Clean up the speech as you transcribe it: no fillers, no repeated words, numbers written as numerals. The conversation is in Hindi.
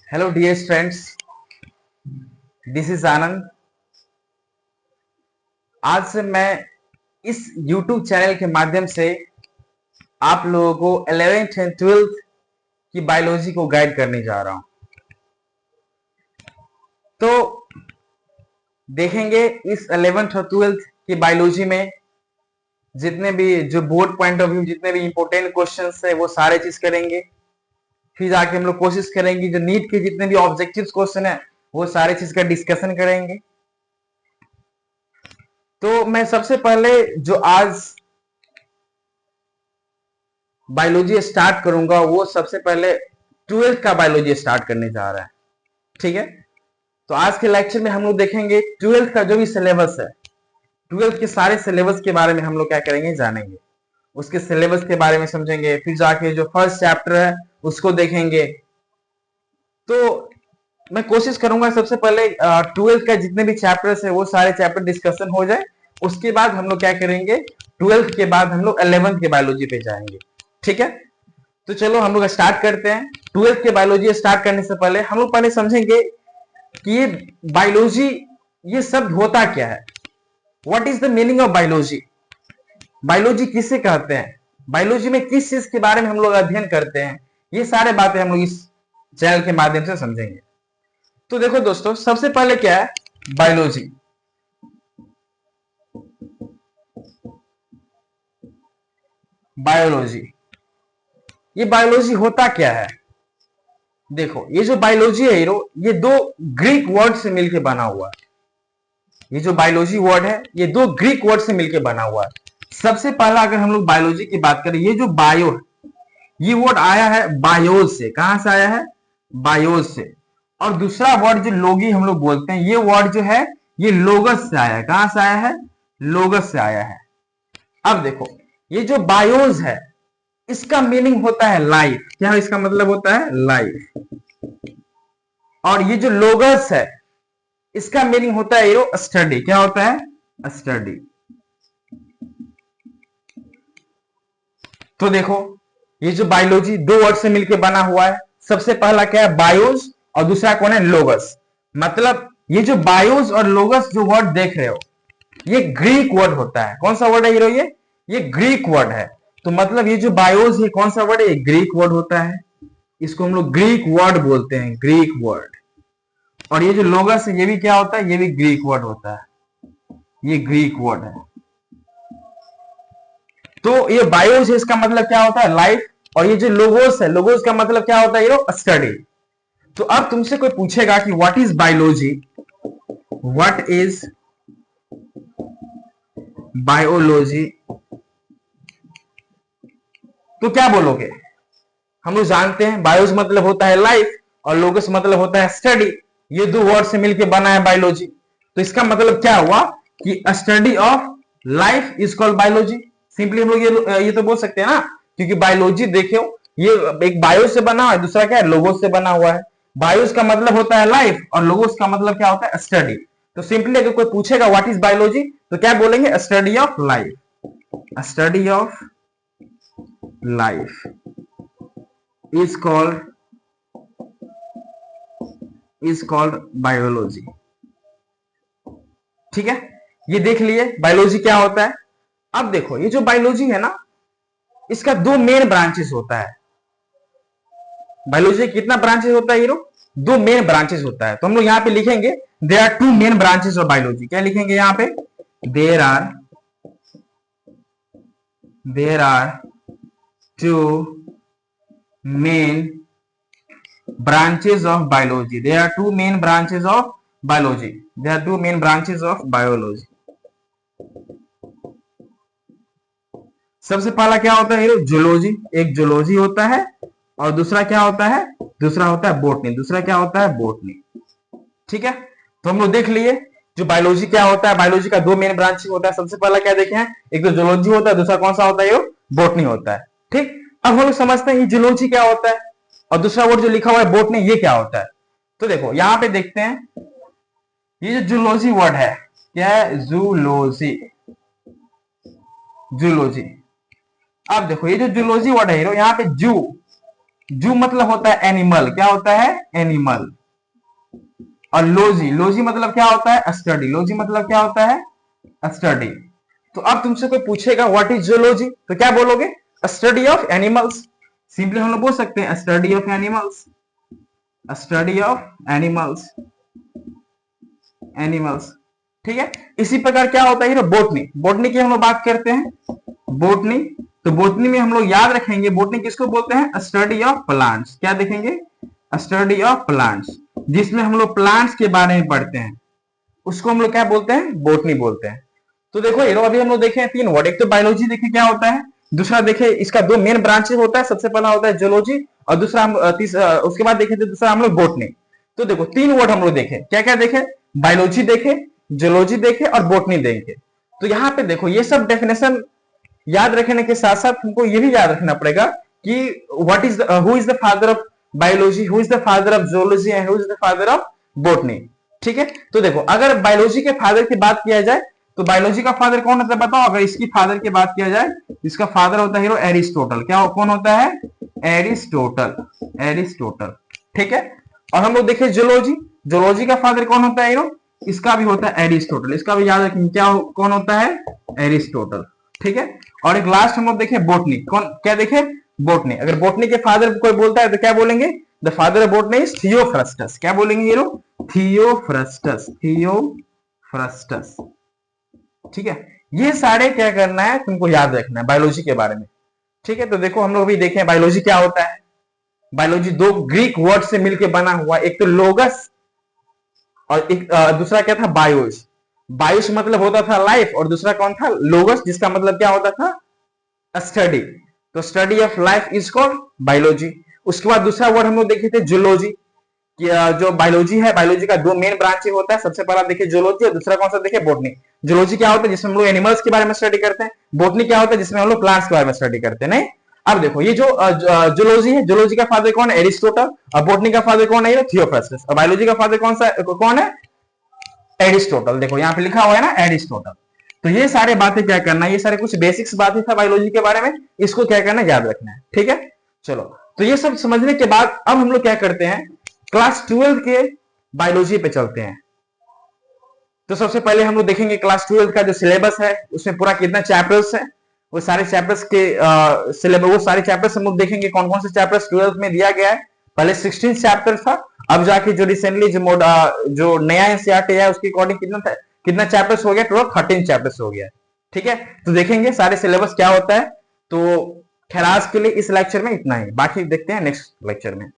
Hello dear friends, this is Anand. आज से मैं इस YouTube चैनल के माध्यम से आप लोगों को 11th एंड 12th की बायोलॉजी को गाइड करने जा रहा हूं। तो देखेंगे इस 11th और 12th की बायोलॉजी में जितने भी जो बोर्ड पॉइंट ऑफ व्यू जितने भी इंपॉर्टेंट क्वेश्चंस है वो सारे चीज करेंगे। फिर जाके हम लोग कोशिश करेंगे जो नीट के जितने भी ऑब्जेक्टिव क्वेश्चन है वो सारे चीज का डिस्कशन करेंगे। तो मैं सबसे पहले जो आज बायोलॉजी स्टार्ट करूंगा वो सबसे पहले 12th का बायोलॉजी स्टार्ट करने जा रहा है। ठीक है, तो आज के लेक्चर में हम लोग देखेंगे 12th का जो भी सिलेबस है, 12th के सारे सिलेबस के बारे में हम लोग क्या करेंगे, जानेंगे, उसके सिलेबस के बारे में समझेंगे। फिर जाके जो फर्स्ट चैप्टर है उसको देखेंगे। तो मैं कोशिश करूंगा सबसे पहले 12th का जितने भी चैप्टर्स है वो सारे चैप्टर डिस्कशन हो जाए। उसके बाद हम लोग क्या करेंगे, 12th के बाद हम लोग 11th के बायोलॉजी पे जाएंगे। ठीक है, तो चलो हम लोग स्टार्ट करते हैं। 12th के बायोलॉजी स्टार्ट करने से पहले हम लोग पहले समझेंगे कि ये बायोलॉजी ये सब होता क्या है। What is the meaning of biology, biology किसे कहते हैं, बायोलॉजी में किस चीज के बारे में हम लोग अध्ययन करते हैं, ये सारे बातें हम लोग इस चैनल के माध्यम से समझेंगे। तो देखो दोस्तों, सबसे पहले क्या है बायोलॉजी। बायोलॉजी, ये बायोलॉजी होता क्या है। देखो ये जो बायोलॉजी है ये दो ग्रीक वर्ड से मिलकर बना हुआ है। ये जो बायोलॉजी वर्ड है ये दो ग्रीक वर्ड से मिलकर बना हुआ है। सबसे पहला अगर हम लोग बायोलॉजी की बात करें, ये जो बायो है ये वर्ड आया है बायोज से। कहां से आया है, बायोज से। और दूसरा वर्ड जो लोगी हम लोग बोलते हैं, ये वर्ड जो है ये लोगस से आया है। कहां से आया है, लोगस से आया है। अब देखो ये जो बायोज है इसका मीनिंग होता है लाइफ। क्या इसका मतलब होता है, लाइफ। और ये जो लोगस है इसका मीनिंग होता है स्टडी। क्या होता है, स्टडी। तो देखो ये जो बायोलॉजी दो वर्ड से मिलकर बना हुआ है। सबसे पहला क्या है, बायोज, और दूसरा कौन है, लोगस। मतलब ये जो बायोज और लोगस जो वर्ड देख रहे हो ये ग्रीक वर्ड होता है। कौन सा वर्ड है ये ग्रीक वर्ड है। तो मतलब ये जो बायोज है कौन सा वर्ड है, ये ग्रीक वर्ड होता है। इसको हम लोग ग्रीक वर्ड बोलते हैं, ग्रीक वर्ड। और ये जो लोगस है ये भी क्या होता है, ये भी ग्रीक वर्ड होता है, ये ग्रीक वर्ड है। तो ये बायोज है इसका मतलब क्या होता है, लाइफ। और ये जो लोगोस है, लोगोस का मतलब क्या होता है, स्टडी। तो अब तुमसे कोई पूछेगा कि what is biology, what is biology, तो क्या बोलोगे। हम लोग जानते हैं बायोस मतलब होता है लाइफ और लोगस मतलब होता है स्टडी। ये दो वर्ड से मिलकर बना है बायोलॉजी। तो इसका मतलब क्या हुआ कि study of life is called biology. Simply हम लोग ये तो बोल सकते हैं ना, क्योंकि बायोलॉजी देखो ये एक बायो से बना है, दूसरा क्या है, लोगोस से बना हुआ है। बायोस का मतलब होता है लाइफ और लोगोस का मतलब क्या होता है, स्टडी। तो सिंपली अगर कोई पूछेगा व्हाट इज बायोलॉजी तो क्या बोलेंगे, study of life, study of life is called biology. ठीक है, ये देख लिए बायोलॉजी क्या होता है। अब देखो ये जो बायोलॉजी है ना इसका दो मेन ब्रांचेस होता है। बायोलॉजी कितना ब्रांचेस होता है, दो मेन ब्रांचेस होता है। तो हम लोग यहाँ पे लिखेंगे there are two main branches of biology. क्या लिखेंगे यहाँ पे, there are two main branches of biology. There are two main branches of biology. There are two main branches of biology. सबसे पहला क्या होता है, जूलॉजी। एक जूलॉजी होता है और दूसरा क्या होता है, दूसरा होता है बोटनी। दूसरा क्या होता है, बोटनी। ठीक है, तो हम लोग देख लिए जो बायोलॉजी क्या होता है। बायोलॉजी का दो मेन ब्रांच होता है। सबसे पहला क्या देखे हैं, एक तो जूलॉजी होता है, दूसरा कौन सा होता है, बोटनी होता है। ठीक, अब हम लोग समझते हैं जूलॉजी क्या होता है और दूसरा वर्ड जो लिखा हुआ है बोटनी, ये क्या होता है। तो देखो यहां पे देखते हैं ये जो जूलॉजी वर्ड है क्या है, जूलॉजी, जूलॉजी। अब देखो ये जो जूलॉजी वर्ड है यहाँ पे जू जू मतलब होता है एनिमल, क्या होता है एनिमल। और लोजी, लोजी मतलब क्या होता है स्टडी, लोजी मतलब क्या होता है स्टडी। तो अब तुमसे कोई पूछेगा व्हाट इज जूलॉजी, तो क्या बोलोगे स्टडी ऑफ एनिमल्स। सिंपली हम लोग बोल सकते हैं study of animals, study of animals, animals. ठीक है, इसी प्रकार क्या होता है बोटनी, बोटनी की हम लोग बात करते हैं बोटनी। तो बोटनी में हम लोग याद रखेंगे बोटनी किसको बोलते हैं स्टडी ऑफ प्लांट्स, क्या देखेंगे स्टडी ऑफ प्लांट्स, जिसमें हम लोग प्लांट्स के बारे में पढ़ते हैं उसको हम लोग क्या बोलते हैं बोटनी बोलते हैं। तो देखो ये अभी हम लोग देखे हैं 3 वर्ड, एक तो बायोलॉजी देखे क्या होता है, दूसरा देखे इसका 2 मेन ब्रांचेस होता है, सबसे पहला होता है जूलॉजी और दूसरा हम उसके बाद देखे थे दूसरा हम लोग बोटनी। तो देखो 3 वर्ड हम लोग देखे, क्या क्या देखे बायोलॉजी देखे, जूलॉजी देखे और बोटनी देखे। तो यहाँ पे देखो ये सब डेफिनेशन याद रखने के साथ साथ हमको ये भी याद रखना पड़ेगा कि what is who is the father of biology, who is the father of zoology and who is the father of botany. ठीक है, तो देखो अगर बायोलॉजी के फादर की बात किया जाए तो बायोलॉजी का फादर कौन होता है बताओ। अगर इसकी फादर की बात किया जाए इसका फादर होता है एरिस्टोटल, क्या कौन होता है एरिस्टोटल, एरिस्टोटल। ठीक है, और हम लोग देखें जूलॉजी, जूलॉजी का फादर कौन होता है इसका भी होता है एरिस्टोटल, इसका भी याद रखेंगे क्या कौन होता है एरिस्टोटल। ठीक है, और एक लास्ट हम लोग देखें बोटनी, कौन क्या देखे बोटनी। अगर बोटनी के फादर कोई बोलता है तो क्या बोलेंगे the father of botany is Theophrastus, क्या बोलेंगे ये लोग थियोफ्रस्टस, थियोफ्रस्टस। ठीक है, ये सारे क्या करना है तुमको याद रखना है बायोलॉजी के बारे में। ठीक है, तो देखो हम लोग भी देखें बायोलॉजी क्या होता है। बायोलॉजी 2 ग्रीक वर्ड से मिलकर बना हुआ, एक तो लोगस और एक दूसरा क्या था बायोस। बायोस मतलब होता था लाइफ और दूसरा कौन था लोगस, जिसका मतलब क्या होता था स्टडी। तो study of life is called biology. उसके बाद दूसरा वर्ड हम लोग देखे थे जूलॉजी, जो बायोलॉजी है बायोलॉजी का 2 मेन ब्रांच होता है, सबसे पहला देखिए जूलॉजी और दूसरा कौन सा देखिए बोटनी। जूलॉजी क्या होता है जिसमें हम लोग एनिमल्स के बारे में स्टडी करते हैं, बोटनी क्या होता है जिसमें हम लोग प्लांट्स के बारे में स्टडी करते हैं। नहीं, अब देखो ये जो जूलॉजी है, जूलॉजी का फादर कौन है एरिस्टोटल और बोटनी का फादर कौन है थियोफ्रस्टस और बायोलॉजी का फादर कौन है एरिस्टोटल। देखो यहाँ पे लिखा हुआ है ना एरिस्टोटल। तो ये सारे बातें क्या करना है, ये सारे कुछ बेसिक्स बातें था बायोलॉजी के बारे में, इसको क्या करना है याद रखना है। ठीक है, चलो तो ये सब समझने के बाद अब हम लोग क्या करते हैं क्लास 12 के बायोलॉजी पे चलते हैं। तो सबसे पहले हम लोग देखेंगे क्लास 12 का जो सिलेबस है उसमें पूरा कितना चैप्टर्स है, वो सारे चैप्टर्स के सिलेबस, वो सारे चैप्टर्स हम लोग देखेंगे कौन कौन से चैप्टर्स 12 में दिया गया है। पहले 16 चैप्टर था, अब जाके जो रिसेंटली जो नया एनसीईआरटी है उसके अकॉर्डिंग कितना चैप्टर्स हो गया, टोटल 13 चैप्टर्स हो गया। ठीक है, तो देखेंगे सारे सिलेबस क्या होता है। तो खैर आज के लिए इस लेक्चर में इतना ही, बाकी देखते हैं नेक्स्ट लेक्चर में।